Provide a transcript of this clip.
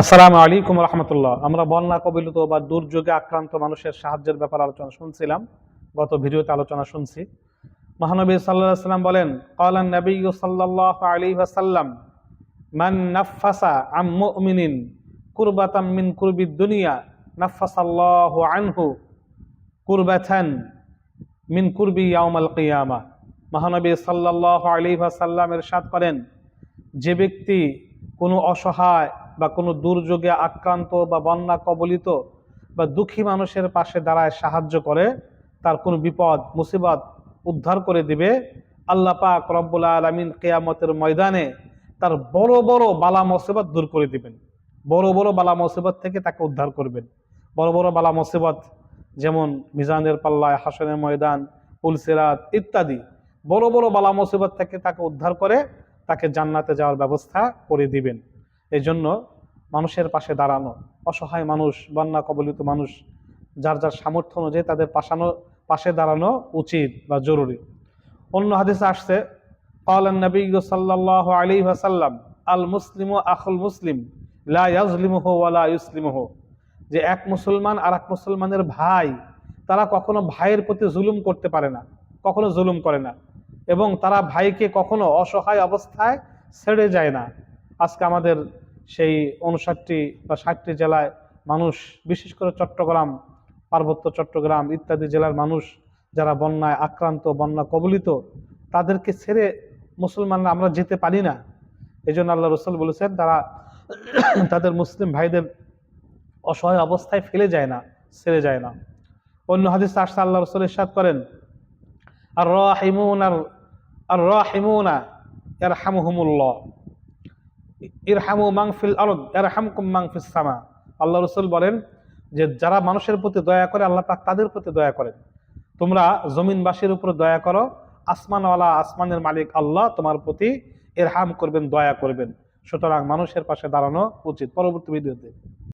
আসসালামু আলাইকুম রহমতুল্লাহ। আমরা বন্যা কবলিত বা দুর্যোগে আক্রান্ত মানুষের সাহায্যের ব্যাপারে আলোচনা শুনছিলাম। গত ভিডিওতে আলোচনা শুনছি। মহানবী সাল্লাল্লাহু আলাইহি ওয়াসাল্লাম বলেন, ক্বালান নাবিয়্যু সাল্লাল্লাহু আলাইহি ওয়াসাল্লাম, মান নাফাসা আম মুমিনিন কুরবাতাম মিন কুরবিদ দুনিয়া নাফাসাল্লাহু আনহু কুরবাতান মিন কুরবি ইয়াউমাল কিয়ামা। মহানবী সাল্লাল্লাহু আলাইহি ওয়াসাল্লাম ইরশাদ করেন, যে ব্যক্তি কোনো অসহায় বা কোনো দুর্যোগে আক্রান্ত বা বন্যা কবলিত বা দুঃখী মানুষের পাশে দাঁড়ায়, সাহায্য করে, তার কোনো বিপদ মুসিবত উদ্ধার করে দিবে, আল্লাহ পাক রব্বুল আলামিন কিয়ামতের ময়দানে তার বড় বড় বালা মুসিবত দূর করে দিবেন। বড় বড় বালা মুসিবত থেকে তাকে উদ্ধার করবেন। বড় বড় বালা মুসিবত যেমন মিজানের পাল্লায়, হাসরের ময়দান, পুলসিরাত ইত্যাদি বড় বড় বালা মুসিবত থেকে তাকে উদ্ধার করে তাকে জান্নাতে যাওয়ার ব্যবস্থা করে দিবেন। এই জন্য মানুষের পাশে দাঁড়ানো, অসহায় মানুষ, বন্যা কবলিত মানুষ, যার যার সামর্থ্য অনুযায়ী তাদের পাশে দাঁড়ানো উচিত বা জরুরি। অন্য হাদিসে আসছে, ক্বালান নাবিয়্যু সাল্লাল্লাহু আলাইহি ওয়াসাল্লাম, আল মুসলিমু আখুল মুসলিম লা ইয়াজলিমুহু ওয়া লা ইউসলিমুহু, যে এক মুসলমান আর এক মুসলমানের ভাই, তারা কখনো ভাইয়ের প্রতি জুলুম করতে পারে না, কখনো জুলুম করে না, এবং তারা ভাইকে কখনো অসহায় অবস্থায় ছেড়ে যায় না। আজকে আমাদের সেই 59 বা 60টি জেলায় মানুষ, বিশেষ করে চট্টগ্রাম, পার্বত্য চট্টগ্রাম ইত্যাদি জেলার মানুষ যারা বন্যায় আক্রান্ত, বন্যা কবলিত, তাদেরকে ছেড়ে মুসলমানরা আমরা যেতে পারি না। এই জন্য আল্লাহ রাসূল বলেছেন, তারা তাদের মুসলিম ভাইদের অসহায় অবস্থায় ফেলে যায় না, ছেড়ে যায় না। অন্য হাদিসে আসছে, আল্লাহ রাসূল ইরশাদ করেন, আর রাহিমুনা ইয়ারহামুহুমুল্লাহ ইরহামু মান ফিল আরদ ইয়ারহামকুম মান ফিস সামা। আল্লাহ রাসূল বলেন যে যারা মানুষের প্রতি দয়া করে, আল্লাহ পাক তাদের প্রতি দয়া করেন। তোমরা জমিনবাসীর উপর দয়া করো, আসমানওয়ালা, আসমানের মালিক আল্লাহ তোমার প্রতি ইরহাম করবেন, দয়া করবেন। সুতরাং মানুষের পাশে দাঁড়ানো উচিত। পরবর্তী ভিডিওতে